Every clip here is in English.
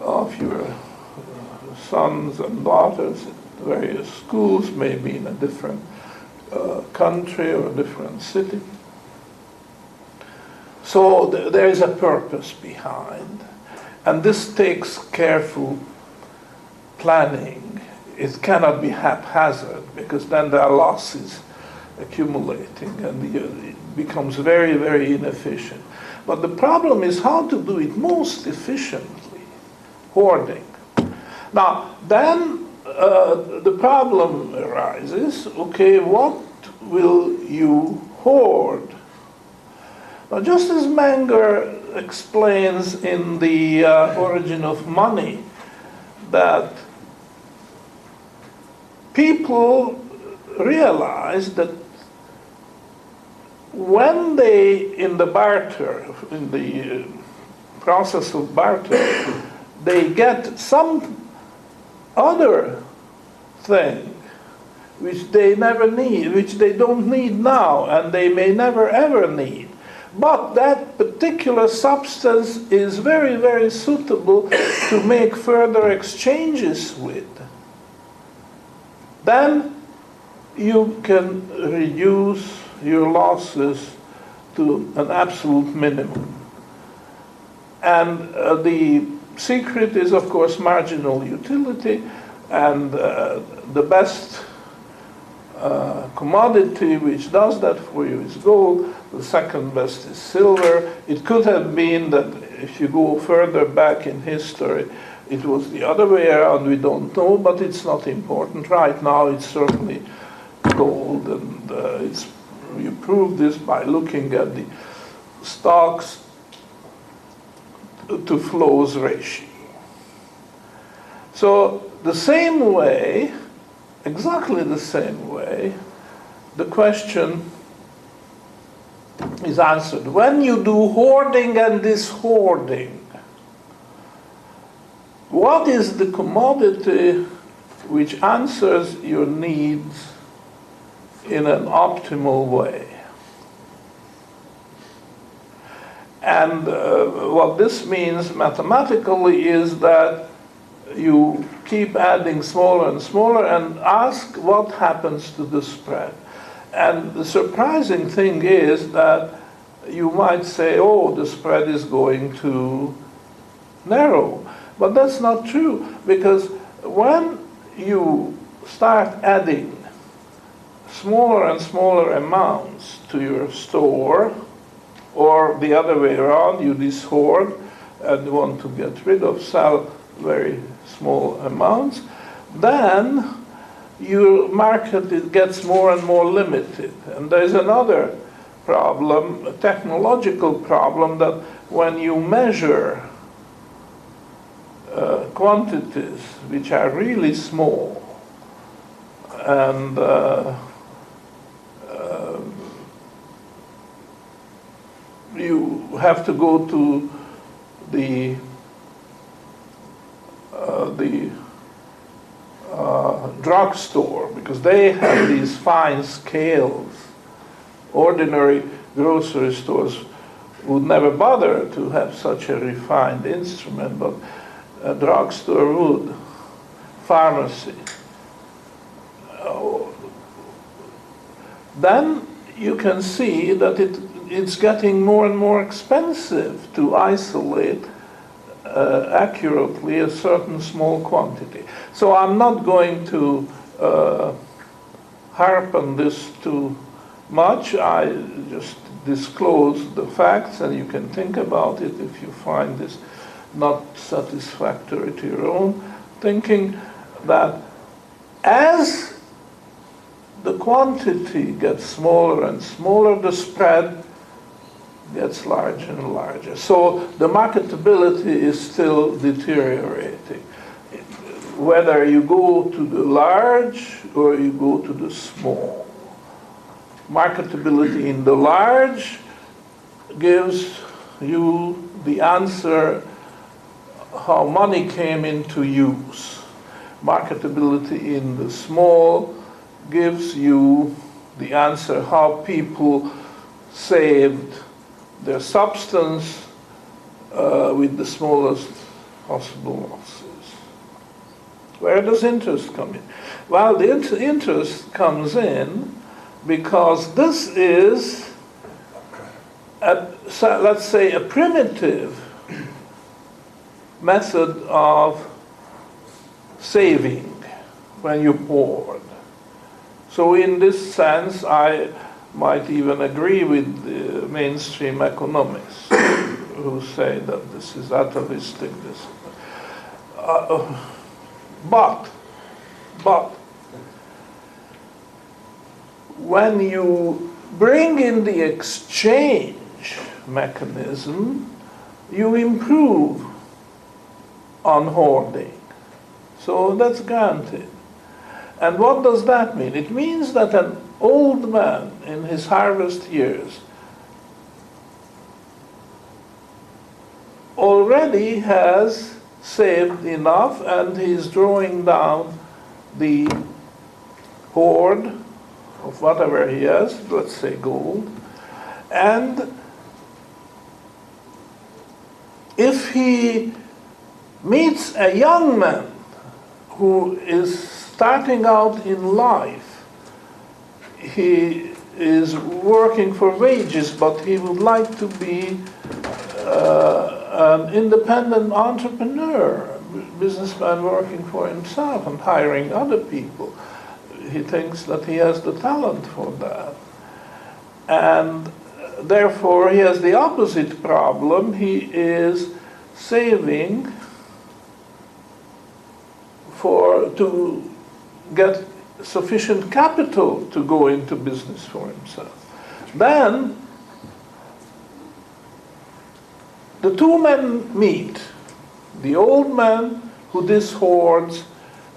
of your sons and daughters at various schools, maybe in a different country or a different city. So there is a purpose behind, and this takes careful planning. It cannot be haphazard, because then there are losses accumulating and it becomes very, very inefficient. But the problem is how to do it most efficiently, hoarding. Now, then the problem arises, okay, what will you hoard? Now, just as Menger explains in The Origin of Money, that people realize that when they, in the process of barter, they get some other thing which they never need, which they don't need now, and they may never ever need. But that particular substance is very, very suitable to make further exchanges with. Then you can reduce your losses to an absolute minimum. And the secret is, of course, marginal utility, and the best commodity which does that for you is gold. The second best is silver. It could have been that if you go further back in history, it was the other way around, we don't know, but it's not important. Right now it's certainly gold, and you prove this by looking at the stocks to flows ratio. So the same way, exactly the same way, the question is answered. When you do hoarding and dishoarding, what is the commodity which answers your needs in an optimal way? And what this means mathematically is that you keep adding smaller and smaller and ask what happens to the spread. And the surprising thing is that you might say, oh, the spread is going to narrow. But that's not true, because when you start adding smaller and smaller amounts to your store, or the other way around, you dishoard and want to get rid of, sell very small amounts, then your market gets more and more limited. And there's another problem, a technological problem, that when you measure quantities which are really small, and you have to go to the drugstore, because they have these fine scales. Ordinary grocery stores would never bother to have such a refined instrument, but a drugstore would, pharmacy. Then you can see that it's getting more and more expensive to isolate accurately a certain small quantity. So I'm not going to harp on this too much. I just disclose the facts, and you can think about it if you find this not satisfactory to your own thinking, that as the quantity gets smaller and smaller, the spread gets larger and larger. So the marketability is still deteriorating. Whether you go to the large or you go to the small. Marketability in the large gives you the answer how money came into use. Marketability in the small gives you the answer how people saved their substance with the smallest possible losses. Where does interest come in? Well, the interest comes in because this is, let's say, a primitive method of saving when you're bored. So in this sense, I might even agree with the mainstream economists who say that this is atavistic. But when you bring in the exchange mechanism, you improve on hoarding. So that's granted. And what does that mean? It means that an old man in his harvest years already has saved enough and he's drawing down the hoard of whatever he has, let's say gold, and if he meets a young man who is starting out in life, he is working for wages, but he would like to be an independent entrepreneur, businessman working for himself and hiring other people. He thinks that he has the talent for that. And therefore he has the opposite problem. He is saving to get sufficient capital to go into business for himself. Then the two men meet, the old man who dishoards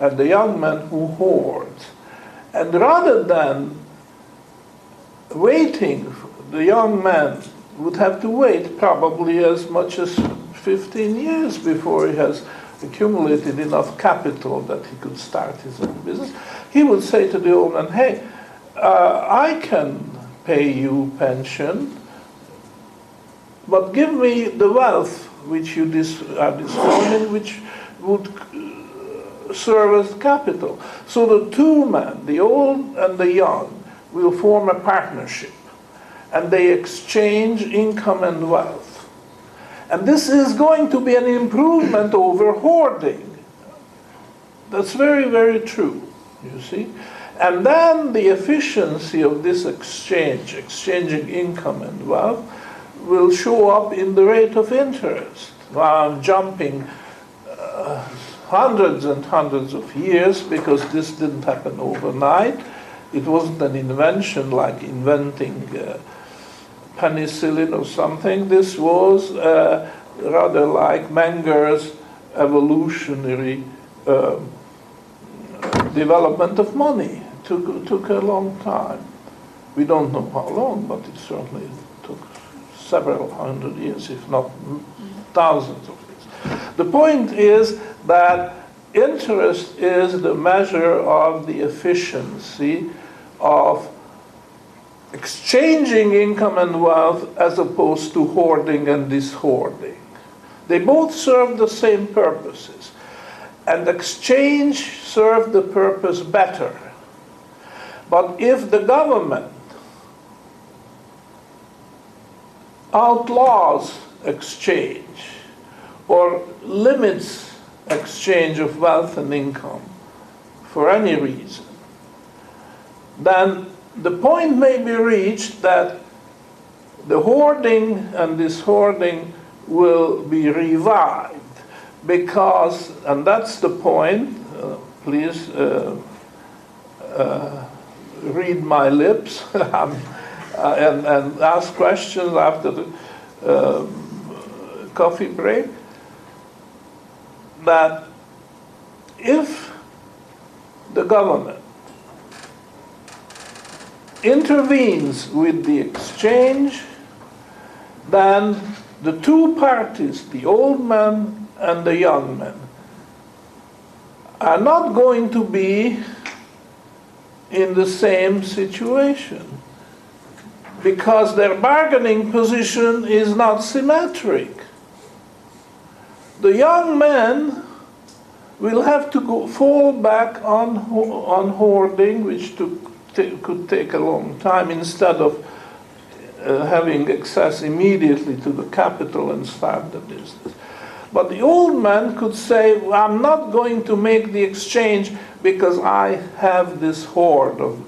and the young man who hoards. And rather than waiting, the young man would have to wait probably as much as 15 years before he has accumulated enough capital that he could start his own business. He would say to the old man, hey, I can pay you pension, but give me the wealth which you are destroying, which would serve as capital. So the two men, the old and the young, will form a partnership, and they exchange income and wealth. And this is going to be an improvement over hoarding. That's very, very true, you see. And then the efficiency of this exchanging income and wealth, will show up in the rate of interest. Jumping hundreds and hundreds of years, because this didn't happen overnight. It wasn't an invention like inventing penicillin or something. This was rather like Menger's evolutionary development of money. It took a long time. We don't know how long, but it certainly took several hundred years, if not thousands of years. The point is that interest is the measure of the efficiency of exchanging income and wealth as opposed to hoarding and dishoarding. They both serve the same purposes, and exchange serves the purpose better. But if the government outlaws exchange or limits exchange of wealth and income for any reason, then the point may be reached that the hoarding and dishoarding will be revived, because, and that's the point, please read my lips and ask questions after the coffee break, that if the government intervenes with the exchange, then the two parties, the old man and the young man, are not going to be in the same situation, because their bargaining position is not symmetric. The young men will have to fall back on hoarding, which could take a long time, instead of having access immediately to the capital and start the business. But the old man could say, well, I'm not going to make the exchange because I have this hoard of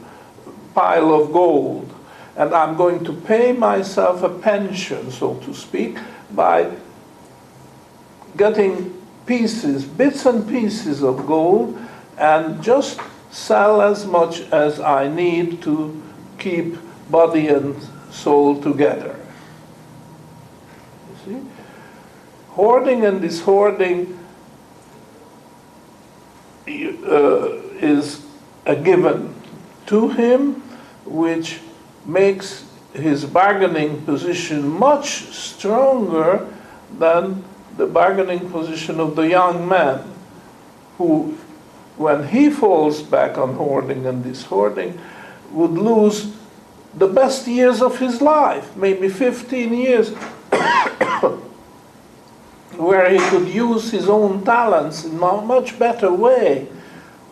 pile of gold, and I'm going to pay myself a pension, so to speak, by getting pieces, bits and pieces of gold, and just sell as much as I need to keep body and soul together. You see? Hoarding and dishoarding is a given to him, which makes his bargaining position much stronger than the bargaining position of the young man, who, when he falls back on hoarding and dishoarding, would lose the best years of his life, maybe 15 years, where he could use his own talents in a much better way,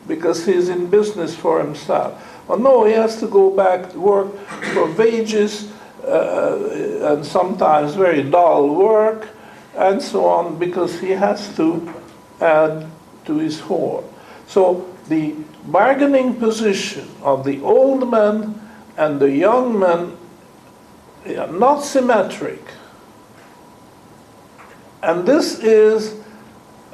because he's in business for himself. Well, no, he has to go back to work for wages, and sometimes very dull work, and so on, because he has to add to his hoard. So the bargaining position of the old man and the young man are not symmetric. And this is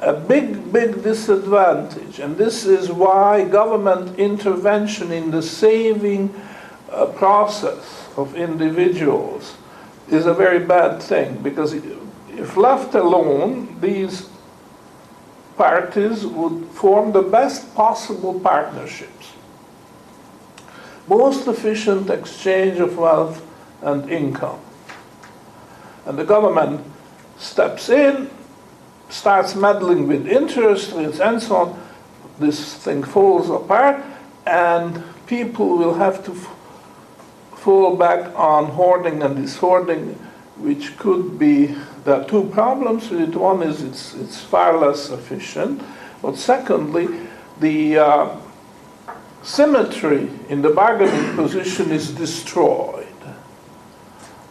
a big, big disadvantage. And this is why government intervention in the saving process of individuals is a very bad thing. Because if left alone, these parties would form the best possible partnerships. Most efficient exchange of wealth and income. And the government steps in, starts meddling with interest rates and so on. This thing falls apart, and people will have to fall back on hoarding and dishoarding, which could be, there are two problems with it. One is it's far less efficient, but secondly, the symmetry in the bargaining position is destroyed.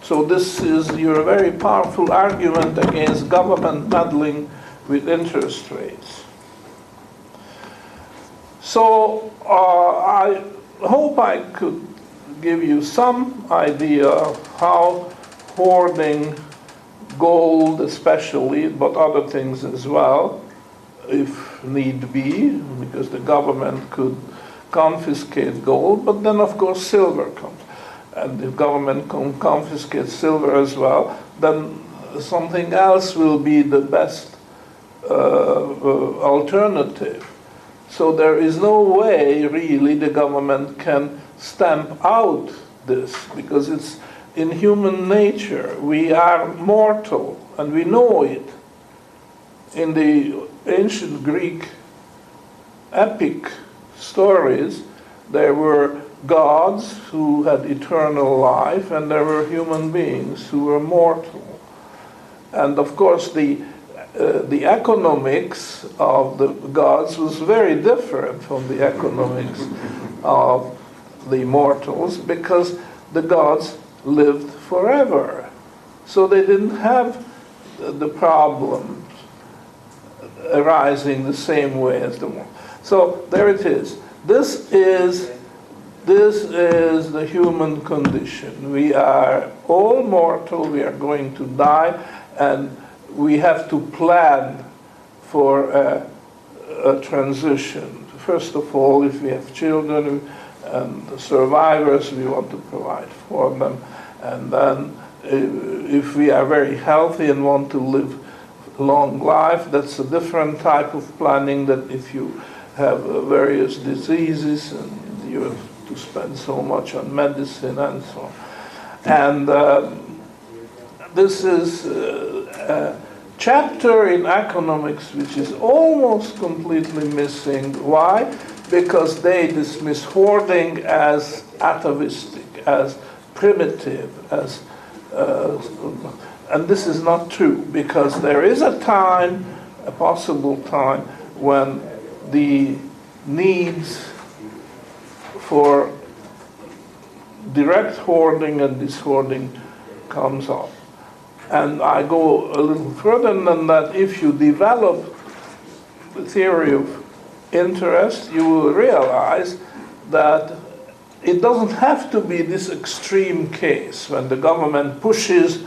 So this is your very powerful argument against government meddling with interest rates. So I hope I could give you some idea of how hoarding gold especially, but other things as well, if need be, because the government could confiscate gold, but then of course silver comes. And if government can confiscate silver as well, then something else will be the best alternative. So there is no way really the government can stamp out this, because it's in human nature. We are mortal, and we know it. In the ancient Greek epic stories, there were gods who had eternal life, and there were human beings who were mortal. And of course the economics of the gods was very different from the economics of the mortals, because the gods lived forever. So they didn't have the problems arising the same way as the mortals. So there it is. This is the human condition. We are all mortal, we are going to die, and we have to plan for a transition. First of all, if we have children and survivors, we want to provide for them. And then if we are very healthy and want to live a long life, that's a different type of planning than if you have various diseases and you have to spend so much on medicine and so on. And this is a chapter in economics which is almost completely missing. Why? Because they dismiss hoarding as atavistic, as primitive, as and this is not true, because there is a time a possible time when the needs for direct hoarding and dishoarding comes up. And I go a little further than that. If you develop the theory of interest, you will realize that it doesn't have to be this extreme case when the government pushes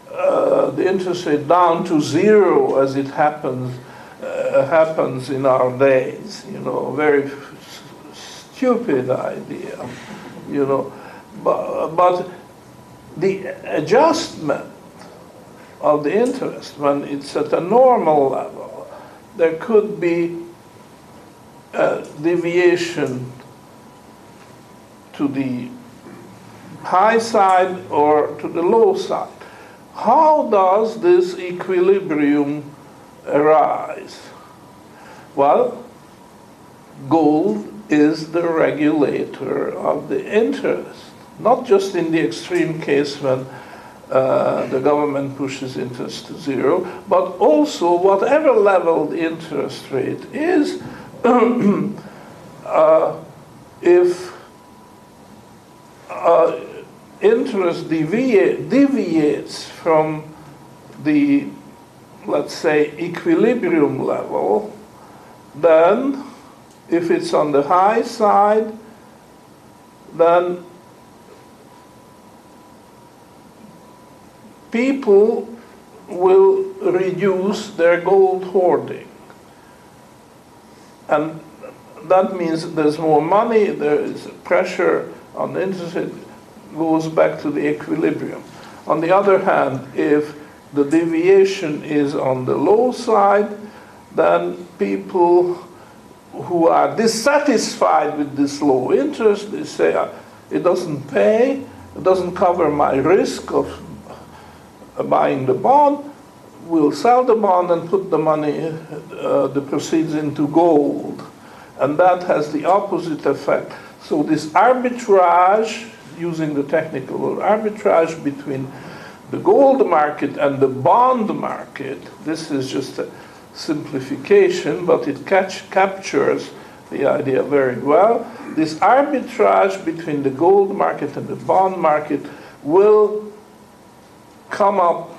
the interest rate down to zero, as it happens in our days. You know, very stupid idea. You know, but the adjustment of the interest when it's at a normal level, there could be a deviation to the high side or to the low side. How does this equilibrium arise? Well, gold is the regulator of the interest, not just in the extreme case when the government pushes interest to zero, but also whatever level the interest rate is, if interest deviates from the, let's say, equilibrium level, then if it's on the high side, then people will reduce their gold hoarding. And that means there's more money, there is pressure on the interest rate, goes back to the equilibrium. On the other hand, if the deviation is on the low side, then people who are dissatisfied with this low interest, they say, it doesn't pay, it doesn't cover my risk of buying the bond, we'll sell the bond and put the money, the proceeds into gold. And that has the opposite effect. So this arbitrage, using the technical word, arbitrage between the gold market and the bond market, this is just a simplification, but it captures the idea very well. This arbitrage between the gold market and the bond market will come up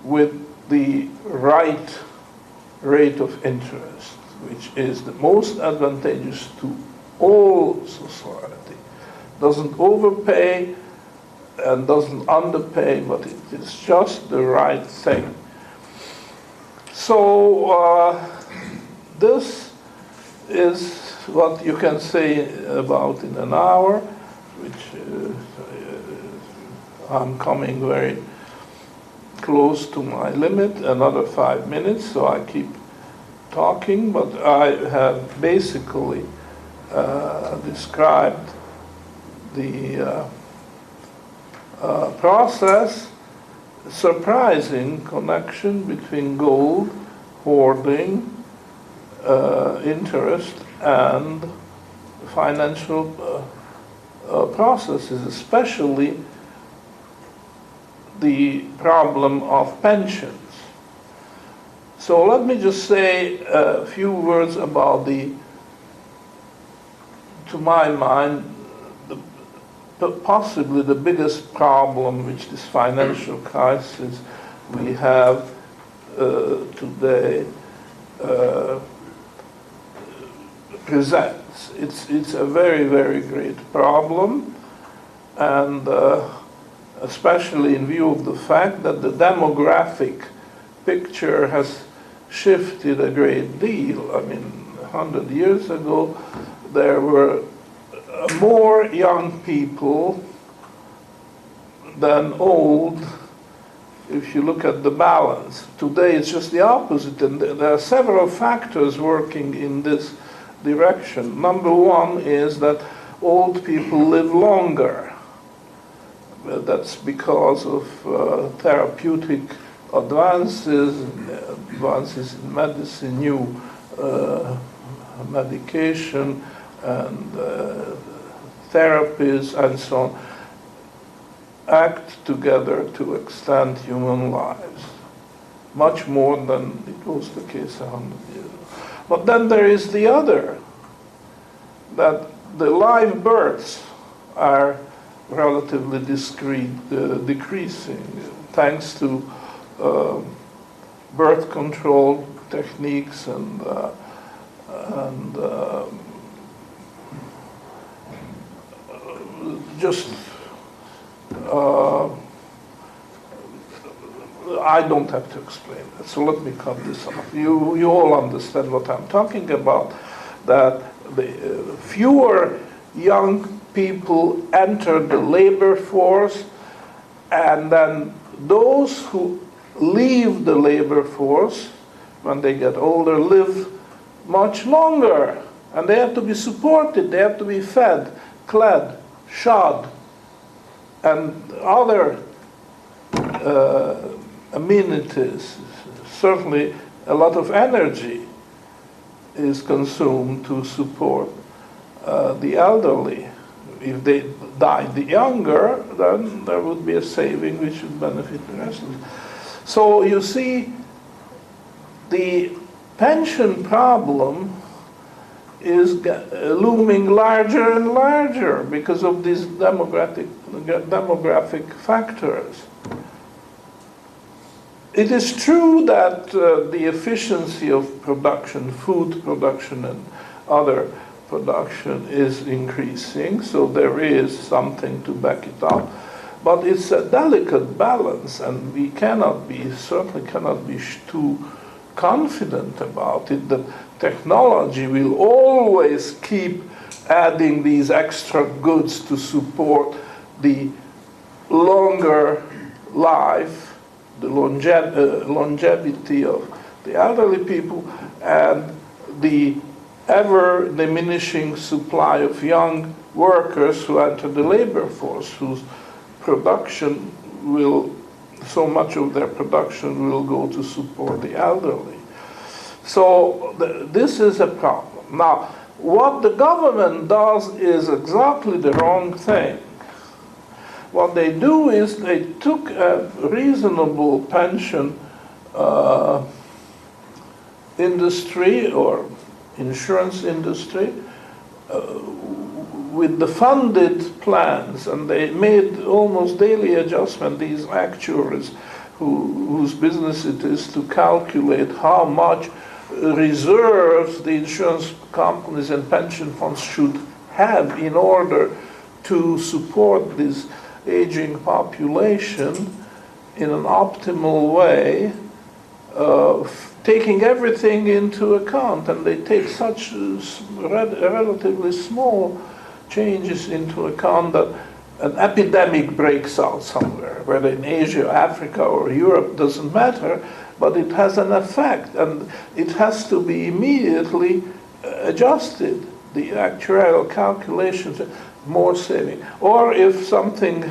with the right rate of interest, which is the most advantageous to all society. Doesn't overpay and doesn't underpay, but it is just the right thing. So this is what you can say about in an hour, which I'm coming very close to my limit, another 5 minutes, so I keep talking, but I have basically described the process, surprising connection between gold, hoarding, interest, and financial processes, especially the problem of pensions. So let me just say a few words about to my mind, possibly the biggest problem which this financial crisis we have today presents. It's a very, very great problem, and especially in view of the fact that the demographic picture has shifted a great deal. I mean, 100 years ago, there were more young people than old, if you look at the balance. Today it's just the opposite, and there are several factors working in this direction. Number one is that old people live longer. That's because of therapeutic advances in medicine, new medication, and therapies and so on act together to extend human lives. much more than it was the case 100 years ago. But then there is the other, that the live births are relatively decreasing thanks to birth control techniques and just I don't have to explain it, so let me cut this off. You all understand what I'm talking about, that the fewer young people enter the labor force, and then those who leave the labor force when they get older live much longer, and they have to be supported, they have to be fed, clad, shod, and other amenities. Certainly a lot of energy is consumed to support the elderly. If they died younger, then there would be a saving which would benefit the rest of us. So you see, the pension problem is looming larger and larger because of these demographic factors. It is true that the efficiency of production, food production and other production is increasing, so there is something to back it up. But it's a delicate balance, and we certainly cannot be too confident about it, that technology will always keep adding these extra goods to support the longer life, the longevity of the elderly people, and the ever diminishing supply of young workers who enter the labor force, whose production will, so much of their production will go to support the elderly. So this is a problem. Now, what the government does is exactly the wrong thing. What they do is they took a reasonable pension industry or insurance industry with the funded plans, and they made almost daily adjustment, these actuaries whose business it is to calculate how much reserves the insurance companies and pension funds should have in order to support this aging population in an optimal way, taking everything into account, and they take such relatively small changes into account that an epidemic breaks out somewhere, whether in Asia, Africa, or Europe, doesn't matter, but it has an effect, and it has to be immediately adjusted. The actuarial calculations, more saving. Or if something,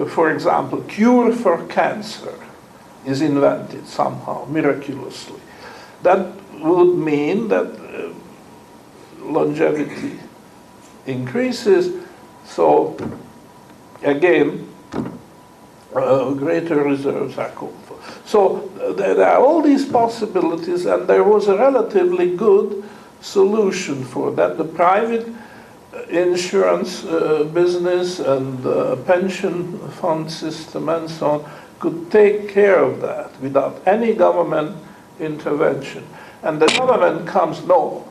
for example, cure for cancer is invented somehow, miraculously, that would mean that longevity increases, so again, greater reserves are called for. So there are all these possibilities, and there was a relatively good solution for that. The private insurance business and pension fund system and so on could take care of that without any government intervention. And the government comes, no,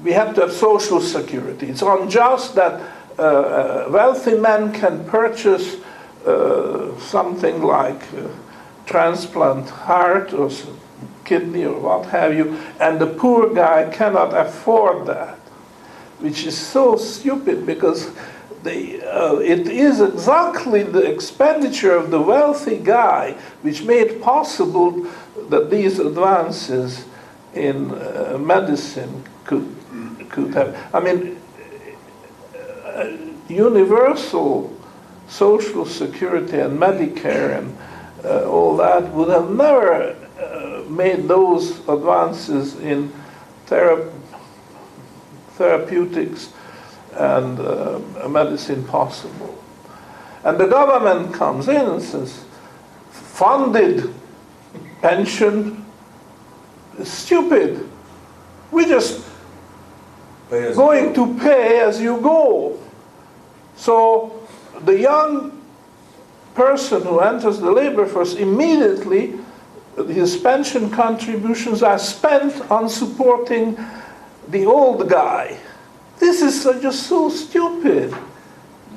we have to have social security. It's unjust that wealthy men can purchase something like transplant heart or kidney or what have you, and the poor guy cannot afford that, which is so stupid, because it is exactly the expenditure of the wealthy guy which made possible that these advances in medicine could have. I mean, universal social security and Medicare and all that would have never made those advances in therapeutics and medicine possible. And the government comes in and says, funded pension is stupid. We're just going to pay as you go. So the young person who enters the labor force, immediately his pension contributions are spent on supporting the old guy. This is just so stupid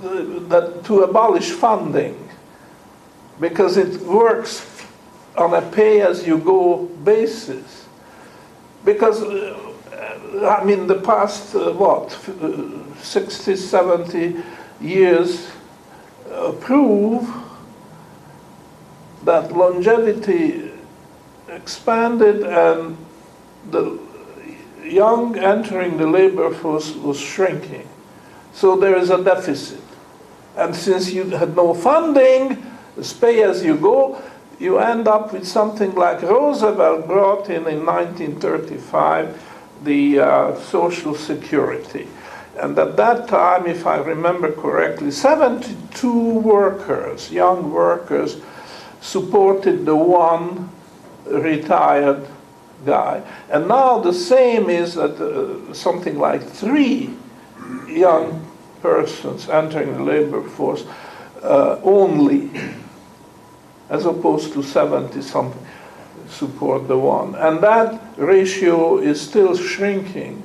that to abolish funding, because it works on a pay-as-you-go basis. Because, I mean, the past, 60, 70 years prove that longevity expanded and the young entering the labor force was shrinking. So there is a deficit. And since you had no funding, it's pay as you go, you end up with something like Roosevelt brought in 1935, the Social Security. And at that time, if I remember correctly, 72 workers, young workers, supported the one retired guy. And now the same is that something like 3 young persons entering the labor force only, as opposed to 70-something support the one. And that ratio is still shrinking.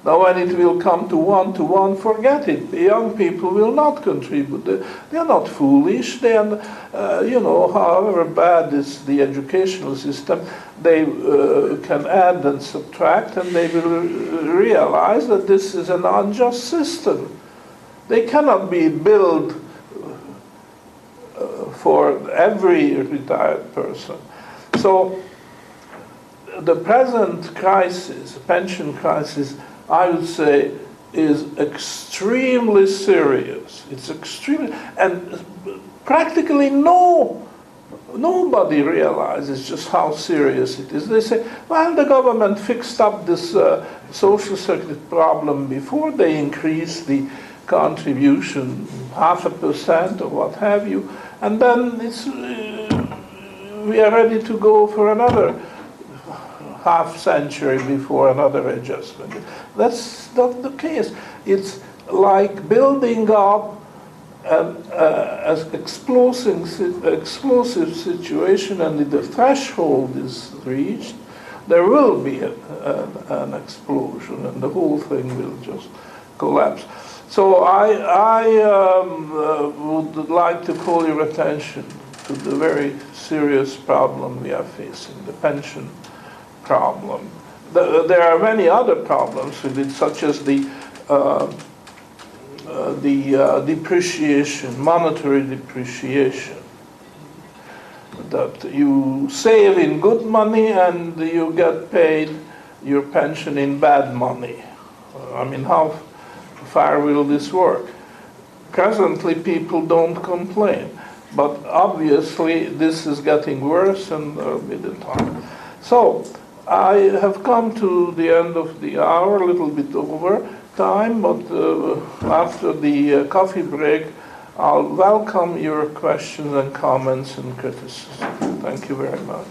Now when it will come to 1-to-1, forget it. The young people will not contribute. They are not foolish. They are, however bad is the educational system, they can add and subtract, and they will realize that this is an unjust system. They cannot be billed for every retired person. So the present crisis, pension crisis, I would say, is extremely serious. It's extremely, and practically nobody realizes just how serious it is. They say, well, the government fixed up this social security problem before they increased the contribution 0.5% or what have you, and then we are ready to go for another half-century before another adjustment. That's not the case. It's like building up an explosive situation, and if the threshold is reached, there will be an explosion, and the whole thing will just collapse. So I would like to call your attention to the very serious problem we are facing, the pension problem. There are many other problems with it, such as the depreciation, monetary depreciation. That you save in good money and you get paid your pension in bad money. I mean, how far will this work? Presently, people don't complain, but obviously this is getting worse, and with the time. So I have come to the end of the hour, a little bit over time, but after the coffee break, I'll welcome your questions and comments and criticism. Thank you very much.